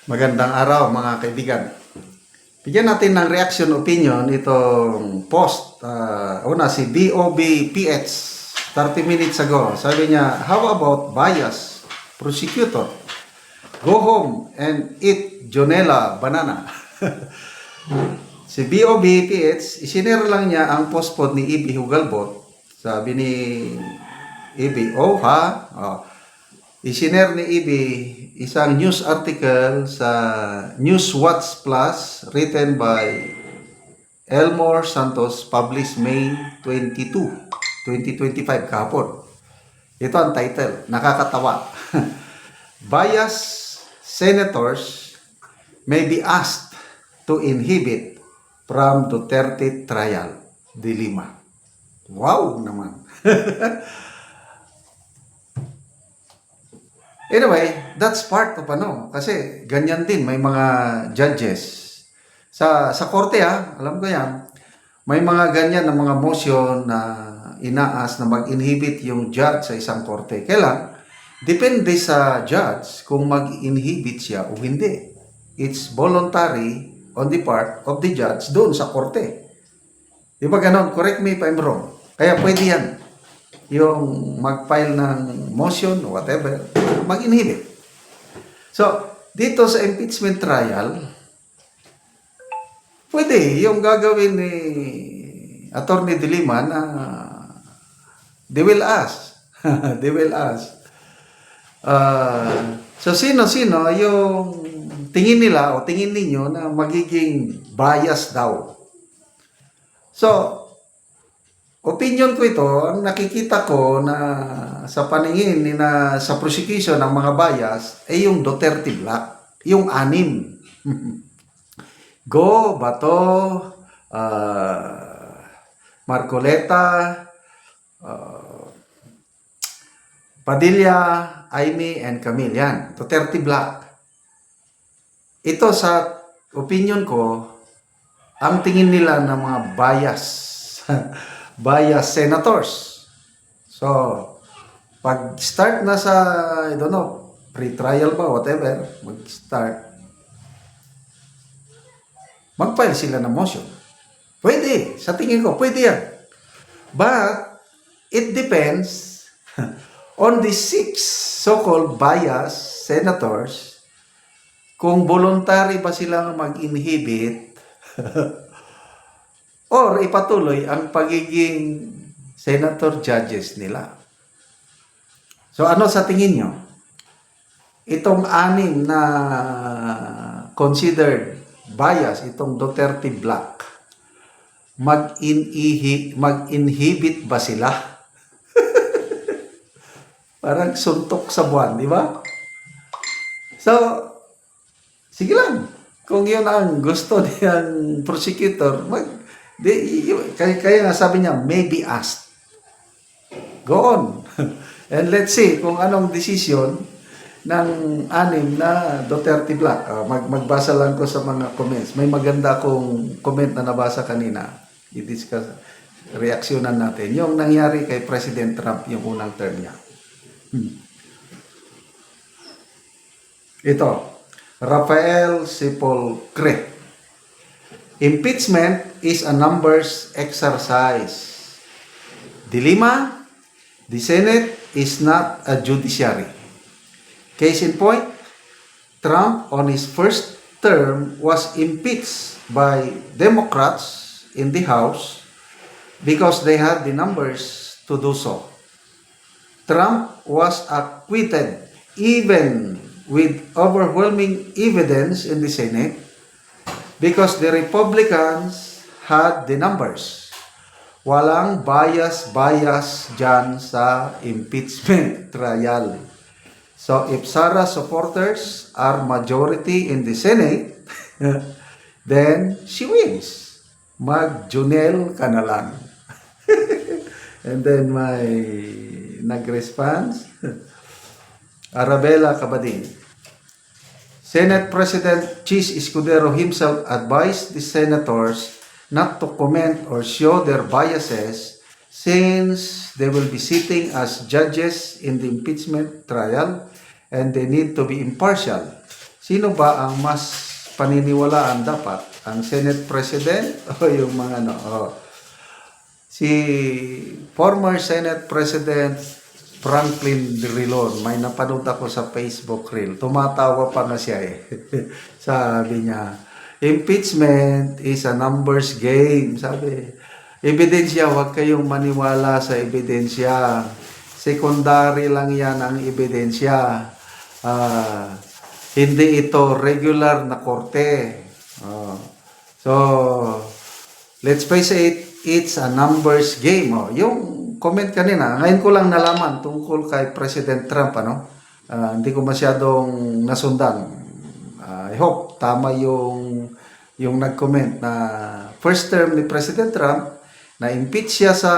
Magandang araw mga kaibigan. Bigyan natin ng reaction opinion itong post. Una si BOBPH 30 minutes ago. Sabi niya, how about bias prosecutor? Go home and eat Jonella banana. Si BOBPH, isinare lang niya ang post po ni Ibi Hugalbot. Sabi ni Ibi, oh ha? Oh. Isinare ni Ibi isang news article sa Newswatch Plus written by Elmore Santos, published May 22, 2025 kahapon. Ito ang title, nakakatawa. Bias senators may be asked to inhibit from Duterte trial dilemma. Wow naman. Anyway, that's part of kasi ganyan din, may mga judges. Sa korte alam ko yan, may mga ganyan na mga motion na inaas na mag-inhibit yung judge sa isang korte. Kailan? Depende sa judge kung mag-inhibit siya o hindi. It's voluntary on the part of the judge doon sa korte. Di ba ganon? Correct me if I'm wrong. Kaya pwede yan. Yung mag-file ng motion, whatever, mag-inhibit. So, dito sa impeachment trial, pwede yung gagawin ni Attorney De Lima na they will ask. They will ask. So, sino-sino yung tingin nila o tingin ninyo na magiging bias daw. So, opinion ko ito, ang nakikita ko na sa paningin na sa prosecution ng mga bias ay yung Duterte Black, yung 6. Go, Bato, Marcoleta, Padilla, Aimee, and Camille. Yan, Duterte Black. Ito sa opinion ko, ang tingin nila ng mga bias. Bias senators. So, pag-start na sa, I don't know, pre-trial ba, whatever, mag-start, mag-file sila ng motion. Pwede. Sa tingin ko, pwede yan. But, it depends on the 6 so-called bias senators kung voluntary ba silang mag-inhibit or ipatuloy ang pagiging senator judges nila. So ano sa tingin nyo? Itong 6 na considered bias, itong Duterte Black, mag-inhibit ba sila? Parang suntok sa buwan, di ba? So, sige lang. Kung yun ang gusto niyang prosecutor, kaya nga sabi niya, maybe asked. Go on. And let's see kung anong decision ng 6 na Duterte Black. Magbasa lang ko sa mga comments. May maganda akong comment na nabasa kanina. I-discuss, reaksyonan natin. Yung nangyari kay President Trump, yung unang term niya. Ito, Rafael Sepulcre. Impeachment is a numbers exercise. Dilemma, the Senate is not a judiciary. Case in point, Trump on his first term was impeached by Democrats in the House because they had the numbers to do so. Trump was acquitted even with overwhelming evidence in the Senate because the Republicans had the numbers. Walang bias dyan sa impeachment trial. So if Sara supporters are majority in the Senate, then she wins. Mag-Junel ka na lang. And then may nag-response, Arabella Cabadin. Senate President Chis Escudero himself advised the senators not to comment or show their biases since they will be sitting as judges in the impeachment trial and they need to be impartial. sino ba ang mas paniniwalaan dapat? Ang Senate President o yung mga ano? Si former Senate President Franklin Drilon, may napanood ako sa Facebook reel. Tumatawa pa nga siya eh. Sabi niya, impeachment is a numbers game. Sabi, ebidensya, huwag kayong maniwala sa ebidensya. Secondary lang yan ang ebidensya. Hindi ito regular na korte. So, let's face it, it's a numbers game. Yung comment kanina, ngayon ko lang nalaman tungkol kay President Trump. Hindi ko masyadong nasundan. I hope tama yung nag-comment na first term ni President Trump, na-impeach siya sa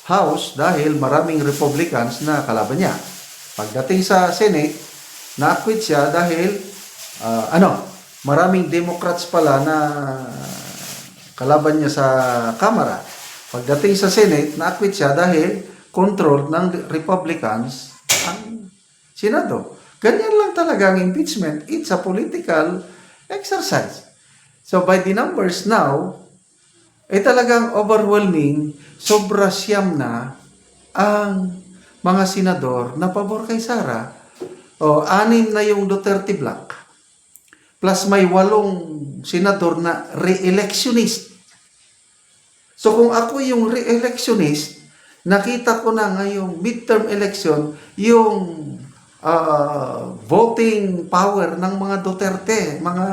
House dahil maraming Republicans na kalaban niya. Pagdating sa Senate, na-acquit siya dahil maraming Democrats pala na kalaban niya sa Kamara. Pagdating sa Senate, na-acquit siya dahil controlled ng Republicans ang Senado. Ganyan lang talaga ang impeachment. It's a political exercise. So by the numbers now, talagang overwhelming, sobra siyam na ang mga senador na pabor kay Sara. 6 na yung Duterte Black. Plus may 8 senador na re-electionist. So kung ako yung re-electionist, nakita ko na ngayong midterm election, yung voting power ng mga Duterte, mga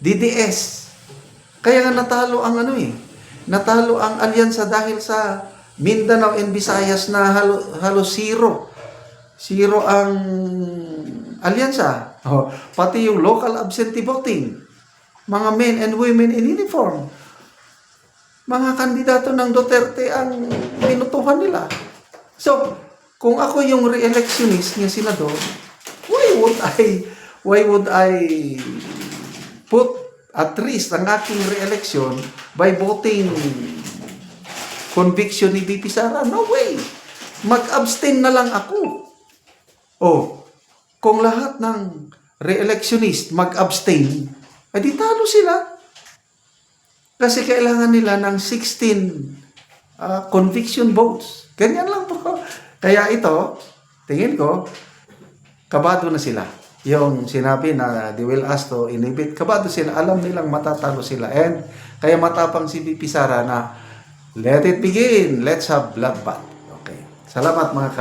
DDS. Kaya nga natalo ang natalo ang alyansa dahil sa Mindanao and Visayas na halos zero. Zero ang alyansa. Pati yung local absentee voting. Mga men and women in uniform. Mga kandidato ng Duterte ang minutuhan nila. So, kung ako yung re-electionist ng senador, why would I put at risk ang aking re-election by voting conviction ni VP Sara? No way! Mag-abstain na lang ako. Kung lahat ng re-electionist mag-abstain, di talo sila. Kasi kailangan nila ng 16 conviction votes. Ganyan lang po. Kaya ito, tingin ko, kabado na sila. Yung sinabi na they will ask to inhibit, kabado sila. Alam nilang matatalo sila. And kaya matapang si VP Sara na let it begin. Let's have bloodbath. Okay. Salamat mga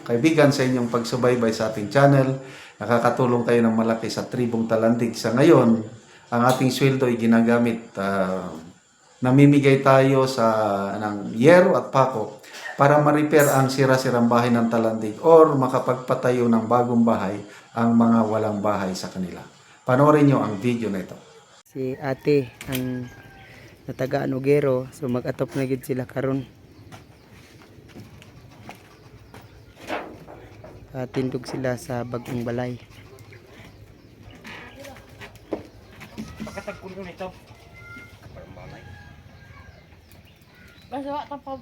kaibigan sa inyong pagsubaybay sa ating channel. Nakakatulong kayo ng malaki sa Tribong Talandig. Sa ngayon, ang ating sweldo ay ginagamit. Namimigay tayo ng yero at pako para ma-repair ang sira-sirang bahay ng Talandig or makapagpatayo ng bagong bahay ang mga walang bahay sa kanila. Panoorin nyo ang video na ito. Si ate ang natagaan Ugero, so mag-atop na gid sila karon. Tindog sila sa bagong balay. Pagkatagpon ko nito. Parang balay. Basta wak ka pa.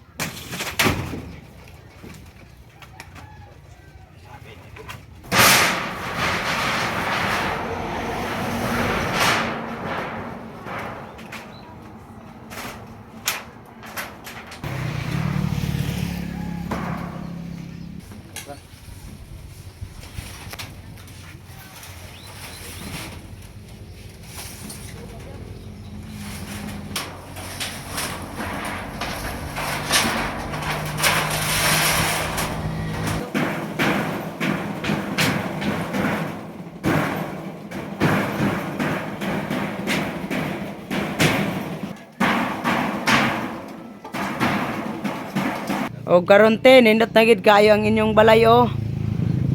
O karon te, nindot na gid kaayo ang inyong balay o.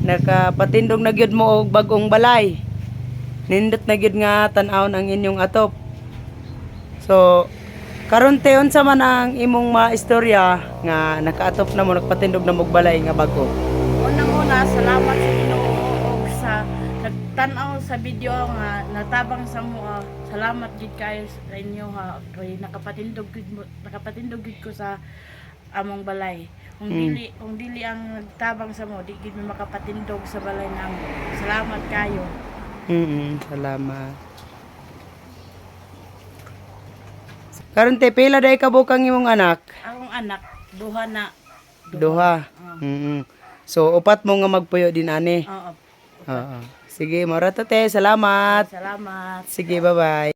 Nakapatindog na gyud mo og bagong balay. Nindot na gid nga tan-awon ang inyong atop. So karon te, unsa man ang imong maistorya nga nakaatop na mo, nagpatindog na mo og balay nga bago? Unang-una, salamat sa Ginoo og sa nagtan-aw sa video nga natabang sa mo. Salamat gid kayo sa inyo ha. Kay nakapatindog gid ko sa among balay. Kung dili ang nagtabang sa mo, di gid mi makapatindog sa balay namo. Salamat kayo. Salamat. Karon te pila day ka bukang imong anak? Akong anak, duha na. Duha. So upat mo nga magpuyo din ani. Oo. Oo. Sige, mara to te. Salamat. Salamat. Sige, bye-bye.